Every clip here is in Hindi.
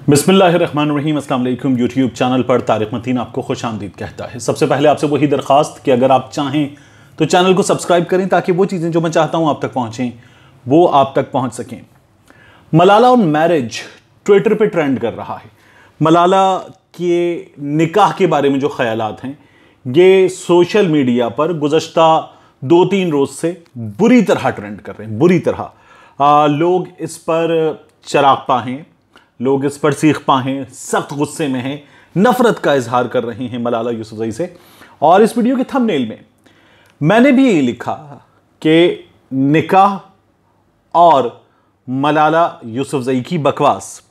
बिस्मिल्लाहिर्रहमानिर्रहीम। अस्सलाम वालेकुम। यूट्यूब चैनल पर तारिक मतीन आपको खुश आमदीद कहता है। सबसे पहले आपसे वही दरख्वास्त कि अगर आप चाहें तो चैनल को सब्सक्राइब करें ताकि वो चीज़ें जो मैं चाहता हूँ आप तक पहुँचें वो आप तक पहुँच सकें। मलाला ऑन मैरिज ट्विटर पे ट्रेंड कर रहा है। मलाला के निकाह के बारे में जो ख्यालात हैं ये सोशल मीडिया पर गुज़श्ता 2-3 रोज़ से बुरी तरह ट्रेंड कर रहे हैं, बुरी तरह। लोग इस पर चरागपा हैं, लोग इस पर सीखपा हैं, सख्त गुस्से में हैं, नफरत का इजहार कर रहे हैं मलाला यूसुफजई से। और इस वीडियो के थंबनेल में मैंने भी यही लिखा कि निकाह और मलाला यूसुफजई की बकवास।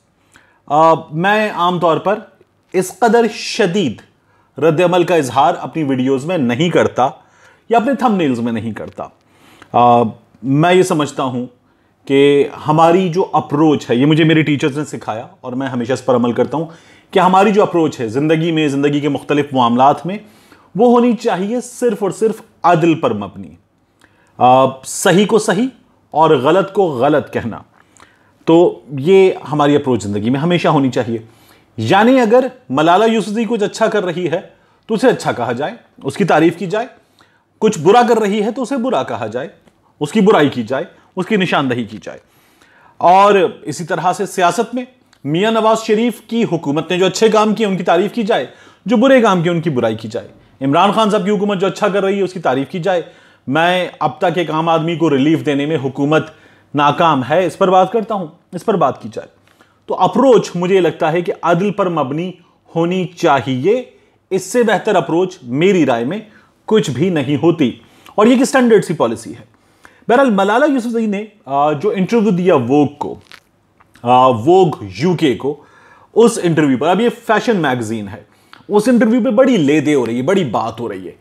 मैं आमतौर पर इस कदर शदीद रद्द-ए-अमल का इजहार अपनी वीडियोज़ में नहीं करता या अपने थंबनेल्स में नहीं करता। मैं ये समझता हूँ कि हमारी जो अप्रोच है, ये मुझे मेरे टीचर्स ने सिखाया और मैं हमेशा इस पर अमल करता हूँ कि हमारी जो अप्रोच है ज़िंदगी में, ज़िंदगी के मुख्तलिफ मामलात में, वो होनी चाहिए सिर्फ़ और सिर्फ अदल पर मबनी। सही को सही और गलत को गलत कहना, तो ये हमारी अप्रोच ज़िंदगी में हमेशा होनी चाहिए। यानी अगर मलाला यूसुफजई कुछ अच्छा कर रही है तो उसे अच्छा कहा जाए, उसकी तारीफ़ की जाए। कुछ बुरा कर रही है तो उसे बुरा कहा जाए, उसकी बुराई की जाए, उसकी निशानदही की जाए। और इसी तरह से सियासत में मियां नवाज शरीफ की हुकूमत ने जो अच्छे काम किए उनकी तारीफ की जाए, जो बुरे काम किए उनकी बुराई की जाए। इमरान खान साहब की हुकूमत जो अच्छा कर रही है उसकी तारीफ की जाए। मैं अब तक एक आम आदमी को रिलीफ देने में हुकूमत नाकाम है, इस पर बात करता हूं, इस पर बात की जाए। तो अप्रोच मुझे लगता है कि अदल पर मबनी होनी चाहिए। इससे बेहतर अप्रोच मेरी राय में कुछ भी नहीं होती और ये एक स्टैंडर्ड सी पॉलिसी है। बहरहाल मलाला यूसुफजई ने जो इंटरव्यू दिया वोग को, वोग यूके को, उस इंटरव्यू पर, अब ये फैशन मैगजीन है, उस इंटरव्यू पे बड़ी ले-दे हो रही है, बड़ी बात हो रही है।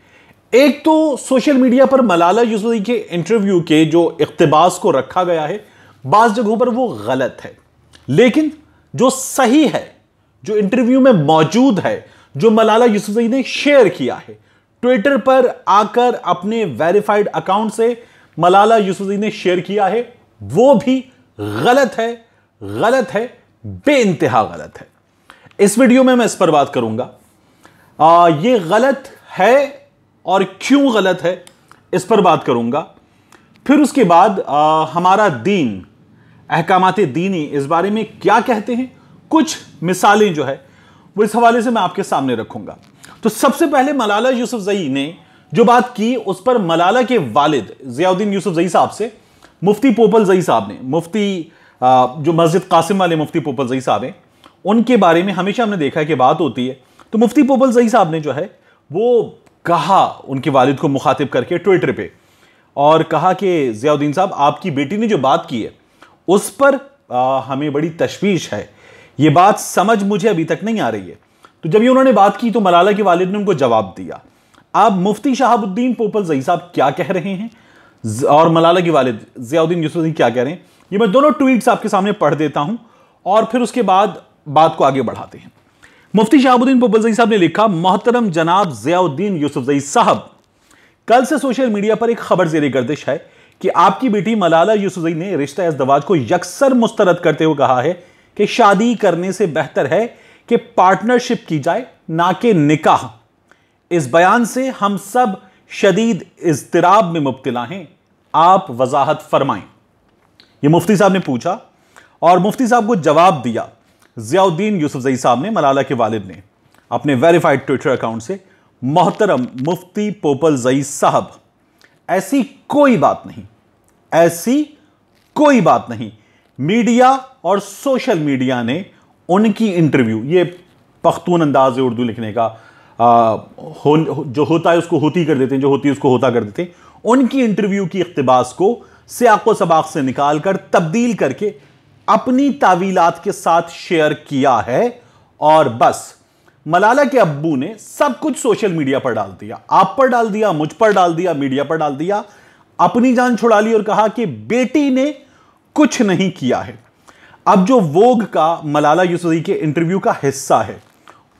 एक तो सोशल मीडिया पर मलाला यूसुफजई के इंटरव्यू के जो इक्तिबास को रखा गया है, बाज़ जगहों पर वो गलत है, लेकिन जो सही है, जो इंटरव्यू में मौजूद है, जो मलाला यूसुफजई ने शेयर किया है ट्विटर पर आकर अपने वेरीफाइड अकाउंट से, मलाला यूसुफजई ने शेयर किया है, वो भी गलत है, गलत है, बेइंतहा गलत है। इस वीडियो में मैं इस पर बात करूंगा। ये गलत है और क्यों गलत है इस पर बात करूंगा। फिर उसके बाद हमारा दीन, अहकामात दीनी इस बारे में क्या कहते हैं, कुछ मिसालें जो है वो इस हवाले से मैं आपके सामने रखूंगा। तो सबसे पहले मलाला यूसुफजई ने जो बात की उस पर मलाला के वालिद ज़ियाउद्दीन यूसुफजई साहब से मुफ्ती पोपलजई साहब ने, मुफ्ती जो मस्जिद कासिम वाले मुफ्ती पोपलजई साहब हैं, उनके बारे में हमेशा हमने देखा है कि बात होती है। तो मुफ्ती पोपलजई साहब ने जो है वो कहा उनके वालिद को मुखातिब करके ट्विटर पे, और कहा कि ज़ियाउद्दीन साहब, आपकी बेटी ने जो बात की है उस पर हमें बड़ी तशवीश है, ये बात समझ मुझे अभी तक नहीं आ रही है। तो जब ये उन्होंने बात की तो मलाला के वालिद ने उनको जवाब दिया। अब मुफ्ती शहाबुद्दीन पोपलजई साहब क्या कह रहे हैं और मलाला के वालिद ज़ियाउद्दीन यूसुफजई क्या कह रहे हैं, ये मैं दोनों ट्वीट्स आपके सामने पढ़ देता हूं और फिर उसके बाद बात को आगे बढ़ाते हैं। मुफ्ती शहाबुद्दीन पोपलजई साहब ने लिखा, मोहतरम जनाब ज़ियाउद्दीन यूसुफजई साहब, कल से सोशल मीडिया पर एक खबर ज़ेरे गर्दिश है कि आपकी बेटी मलाला यूसुफजई ने रिश्ता इज़्दवाज को यकसर मुस्तरद करते हुए कहा है कि शादी करने से बेहतर है कि पार्टनरशिप की जाए, ना कि निकाह। इस बयान से हम सब शदीद इज़्तिराब में मुब्तला हैं, आप वजाहत फरमाएं। ये मुफ्ती साहब ने पूछा और मुफ्ती साहब को जवाब दिया ज़ियाउद्दीन यूसुफजई साहब ने, मलाला के वालिद ने, अपने वेरीफाइड ट्विटर अकाउंट से, मोहतरम मुफ्ती पोपलजई साहब, ऐसी कोई बात नहीं, ऐसी कोई बात नहीं। मीडिया और सोशल मीडिया ने उनकी इंटरव्यू, ये पख्तून अंदाज है उर्दू लिखने का, जो होता है उसको होती कर देते हैं, जो होती है उसको होता कर देते हैं। उनकी इंटरव्यू की इख्तिबास को सियाक़ो सबाक़ से निकालकर तब्दील करके अपनी तावीलात के साथ शेयर किया है और बस मलाला के अब्बू ने सब कुछ सोशल मीडिया पर डाल दिया, आप पर डाल दिया, मुझ पर डाल दिया, मीडिया पर डाल दिया, अपनी जान छुड़ा ली और कहा कि बेटी ने कुछ नहीं किया है। अब जो वोग का मलाला यूसुफजई के इंटरव्यू का हिस्सा है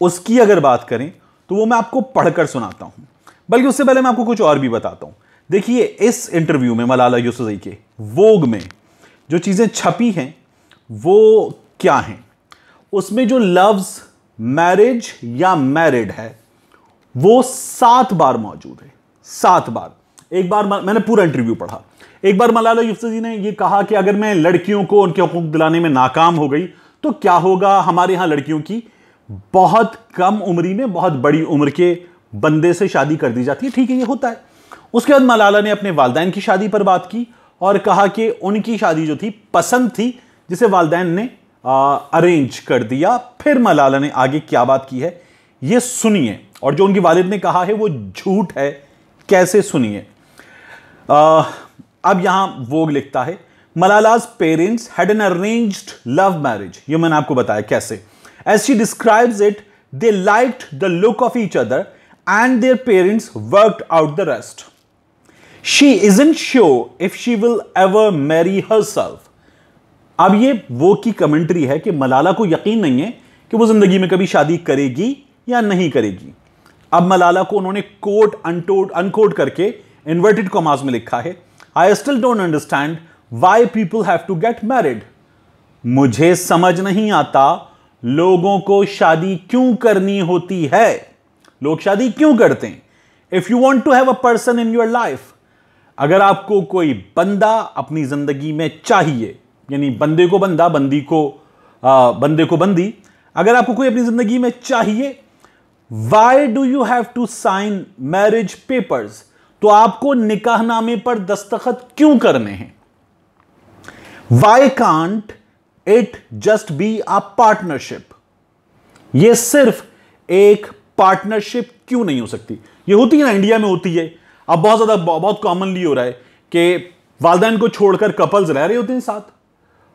उसकी अगर बात करें तो वो मैं आपको पढ़कर सुनाता हूं, बल्कि उससे पहले मैं आपको कुछ और भी बताता हूं। देखिए, इस इंटरव्यू में मलाला यूसुफजई के वोग में जो चीज़ें छपी हैं वो क्या हैं। उसमें जो लफ्ज मैरिज या मैरिड है वो 7 बार मौजूद है, 7 बार। एक बार मैंने पूरा इंटरव्यू पढ़ा, एक बार मलाला यूसुफज़ई ने यह कहा कि अगर मैं लड़कियों को उनके हुकूक दिलाने में नाकाम हो गई तो क्या होगा, हमारे यहां लड़कियों की बहुत कम उम्री में बहुत बड़ी उम्र के बंदे से शादी कर दी जाती है। ठीक है, ये होता है। उसके बाद मलाला ने अपने वालिदैन की शादी पर बात की और कहा कि उनकी शादी जो थी पसंद थी, जिसे वालिदैन ने अरेंज कर दिया। फिर मलाला ने आगे क्या बात की है ये सुनिए, और जो उनके वालिद ने कहा है वो झूठ है, कैसे सुनिए। अब यहां वोग लिखता है Malala's parents had an arranged love marriage. ये मैंने आपको बताया कैसे। As she describes it, they liked the look of each other and their parents worked out the rest. She isn't sure if she will ever marry herself. अब ये वो की कमेंट्री है कि मलाला को यकीन नहीं है कि वो जिंदगी में कभी शादी करेगी या नहीं करेगी। अब मलाला को उन्होंने कोट अनकोट करके इन्वर्टेड कॉमास में लिखा है, I still don't understand why people have to get married. मुझे समझ नहीं आता लोगों को शादी क्यों करनी होती है, लोग शादी क्यों करते हैं। If you want to have a person in your life, अगर आपको कोई बंदा अपनी जिंदगी में चाहिए, यानी बंदे को बंदा, बंदी को बंदे को बंदी, अगर आपको कोई अपनी जिंदगी में चाहिए, why do you have to sign marriage papers, तो आपको निकाहनामे पर दस्तखत क्यों करने हैं। Why can't it just be a partnership, यह सिर्फ एक पार्टनरशिप क्यों नहीं हो सकती। यह होती है ना, इंडिया में होती है, अब बहुत ज्यादा बहुत कॉमनली हो रहा है कि वालिदैन को छोड़कर कपल्स रह रहे होते हैं साथ,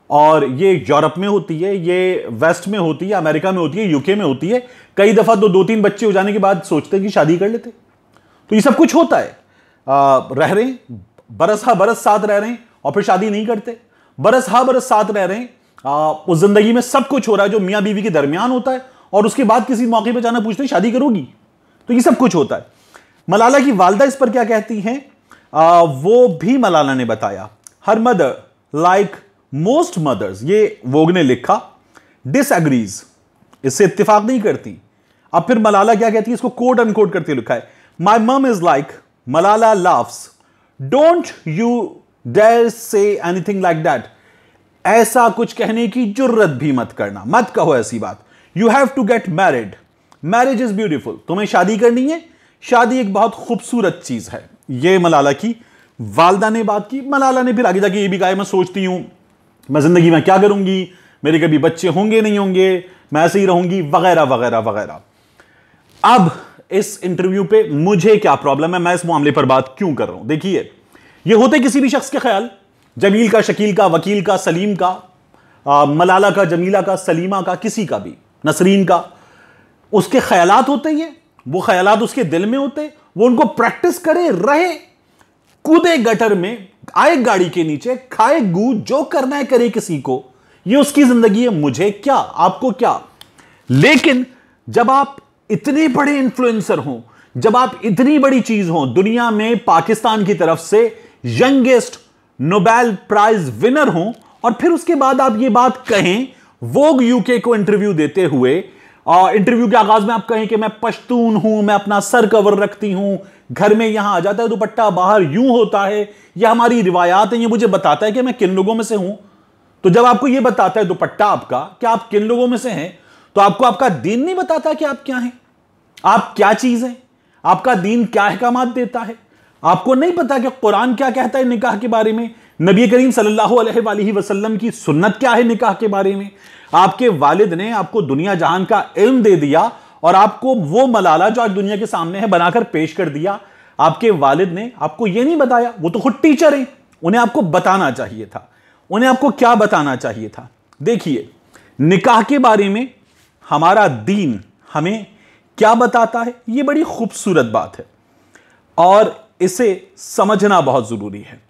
और ये यूरोप में होती है, ये वेस्ट में होती है, अमेरिका में होती है, यूके में होती है। कई दफा तो 2-3 बच्चे हो जाने के बाद सोचते हैं कि शादी कर लेते। तो ये सब कुछ होता है। रह रहे हैं, बरस हा बरस साथ रह रहे हैं और फिर शादी नहीं करते, बरस हा बरस साथ रह रहे हैं, उस जिंदगी में सब कुछ हो रहा है जो मियां बीवी के दरमियान होता है, और उसके बाद किसी मौके पर जाना पूछते हैं शादी करोगी। तो ये सब कुछ होता है। मलाला की वालदा इस पर क्या कहती हैं वो भी मलाला ने बताया। Her mother like most mothers, ये वोग ने लिखा, डिसएग्रीज, इससे इत्तेफाक नहीं करती। अब फिर मलाला क्या कहती है, इसको कोट अनकोट करते लिखा है, my mum is like Malala laughs, don't you dare say anything like that. ऐसा कुछ कहने की जुर्रत भी मत करना, मत कहो ऐसी बात। You have to get married, marriage is beautiful, तुम्हें शादी करनी है, शादी एक बहुत खूबसूरत चीज है। यह मलाला की वालदा ने बात की। मलाला ने फिर आगे जाके ये भी कहा, मैं सोचती हूं मैं जिंदगी में क्या करूंगी, मेरे कभी बच्चे होंगे नहीं होंगे, मैं ऐसे ही रहूंगी, वगैरह वगैरह वगैरह। अब इस इंटरव्यू पे मुझे क्या प्रॉब्लम है, मैं इस मामले पर बात क्यों कर रहा हूं। देखिए, ये होते किसी भी शख्स के ख्याल, जमील का, शकील का, वकील का, सलीम का, मलाला का, जमीला का, सलीमा का, किसी का भी, नसरीन का, उसके ख्यालात होते ही है, वो ख्यालात उसके दिल में होते, वो उनको प्रैक्टिस करे, रहे, कूदे गटर में, आए गाड़ी के नीचे, खाए गू, जो करना है करे किसी को, ये उसकी जिंदगी है, मुझे क्या, आपको क्या। लेकिन जब आप इतने बड़े इन्फ्लुएंसर हो, जब आप इतनी बड़ी चीज हो, दुनिया में पाकिस्तान की तरफ से यंगेस्ट नोबेल प्राइज विनर हो, और फिर उसके बाद आप ये बात कहें वोग यूके को इंटरव्यू देते हुए, इंटरव्यू के आगाज में आप कहें कि मैं पश्तून हूं, मैं अपना सर कवर रखती हूं, घर में यहां आ जाता है दुपट्टा, बाहर यूं होता है, यह हमारी रिवायात है, ये मुझे बताता है कि मैं किन लोगों में से हूं। तो जब आपको यह बताता है दुपट्टा आपका कि आप किन लोगों में से हैं, तो आपको आपका दीन नहीं बताता कि आप क्या हैं, आप क्या चीज हैं, आपका दीन क्या अहकामात देता है। आपको नहीं पता कि कुरान क्या कहता है निकाह के बारे में, नबी करीम सल्लल्लाहु अलैहि वसल्लम की सुन्नत क्या है निकाह के बारे में। आपके वालिद ने आपको दुनिया जहान का इल्म दे दिया, और आपको वो मलाला जो आज दुनिया के सामने है बनाकर पेश कर दिया। आपके वालिद ने आपको यह नहीं बताया, वो तो खुद टीचर हैं, उन्हें आपको बताना चाहिए था। उन्हें आपको क्या बताना चाहिए था। देखिए, निकाह के बारे में हमारा दीन हमें क्या बताता है, यह बड़ी खूबसूरत बात है और इसे समझना बहुत जरूरी है।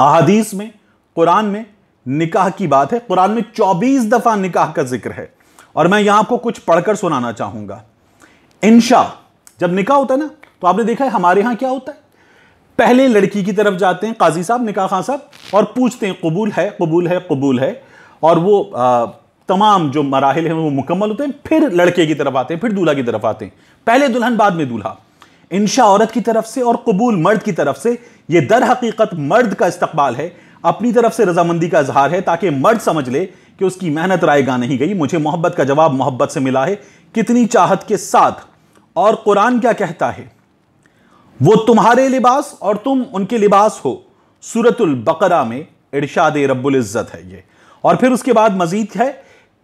अहादीस में, कुरान में निकाह की बात है। कुरान में 24 दफा निकाह का जिक्र है, और मैं यहां आपको कुछ पढ़कर सुनाना चाहूंगा। इंशा, जब निकाह होता है ना, तो आपने देखा है हमारे यहां क्या होता है, पहले लड़की की तरफ जाते हैं काजी साहब, निकाह खां साहब, और पूछते हैं कबूल है, कबूल है, कबूल है, और वो तमाम जो मराहिल हैं वो मुकम्मल होते हैं, फिर लड़के की तरफ आते हैं, फिर दूल्हा की तरफ आते हैं। पहले दुल्हन बाद में दूल्हा। इंशा औरत की तरफ से और कबूल मर्द की तरफ से। ये दर हकीकत मर्द का इस्तकबाल है, अपनी तरफ से रजामंदी का इजहार है, ताकि मर्द समझ ले कि उसकी मेहनत रायगा नहीं गई, मुझे मोहब्बत का जवाब मोहब्बत से मिला है, कितनी चाहत के साथ। और कुरान क्या कहता है, वो तुम्हारे लिबास और तुम उनके लिबास हो। सूरतुल बकरा में इरशाद रब्बुल इज्जत है ये। और फिर उसके बाद मजीद है,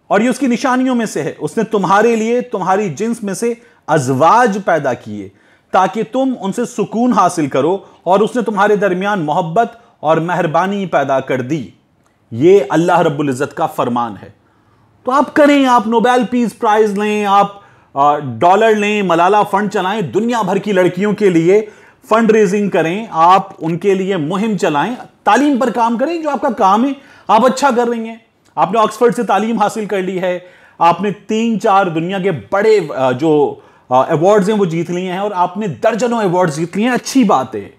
और ये उसकी निशानियों में से है, उसने तुम्हारे लिए तुम्हारी जिन्स में से अजवाज पैदा किए ताकि तुम उनसे सुकून हासिल करो, और उसने तुम्हारे दरमियान मोहब्बत और मेहरबानी पैदा कर दी। ये अल्लाह रब्बुल इज्जत का फरमान है। तो आप करें, आप नोबेल पीस प्राइज लें, आप डॉलर लें, मलाला फंड चलाएं, दुनिया भर की लड़कियों के लिए फंड रेजिंग करें, आप उनके लिए मुहिम चलाएं, तालीम पर काम करें, जो आपका काम है आप अच्छा कर रही हैं। आपने ऑक्सफोर्ड से तालीम हासिल कर ली है, आपने 3-4 दुनिया के बड़े जो अवार्ड्स हैं वो जीत लिए हैं, और आपने दर्जनों अवार्ड्स जीत लिए हैं, अच्छी बात है,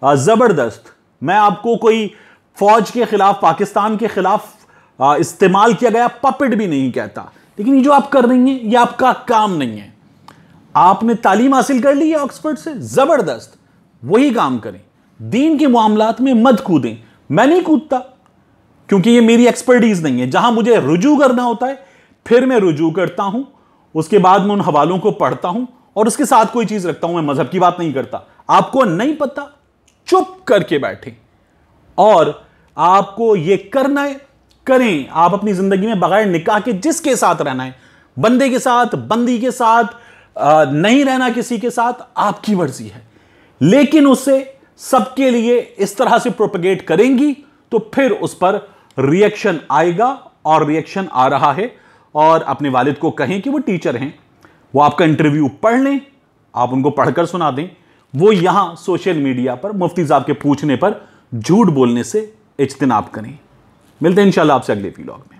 जबरदस्त। मैं आपको कोई फौज के खिलाफ, पाकिस्तान के खिलाफ इस्तेमाल किया गया पपेट भी नहीं कहता, लेकिन ये जो आप कर रही हैं ये आपका काम नहीं है। आपने तालीम हासिल कर ली है ऑक्सफोर्ड से, जबरदस्त, वही काम करें। दीन के मामलात में मत कूदें। मैं नहीं कूदता क्योंकि ये मेरी एक्सपर्टीज नहीं है। जहां मुझे रुजू करना होता है फिर मैं रुजू करता हूं, उसके बाद मैं उन हवालों को पढ़ता हूं और उसके साथ कोई चीज रखता हूं। मैं मजहब की बात नहीं करता। आपको नहीं पता, चुप करके बैठे, और आपको ये करना है करें। आप अपनी जिंदगी में बगैर निकाह के जिसके साथ रहना है, बंदे के साथ, बंदी के साथ, नहीं रहना किसी के साथ, आपकी मर्जी है। लेकिन उससे सबके लिए इस तरह से प्रोपेगेट करेंगी तो फिर उस पर रिएक्शन आएगा, और रिएक्शन आ रहा है। और अपने वालिद को कहें कि वो टीचर हैं, वो आपका इंटरव्यू पढ़ लें, आप उनको पढ़कर सुना दें। वो यहां सोशल मीडिया पर मुफ्ती साहब के पूछने पर झूठ बोलने से इज्तिनाब करें। मिलते हैं इंशाल्लाह आपसे अगले व्लॉग में।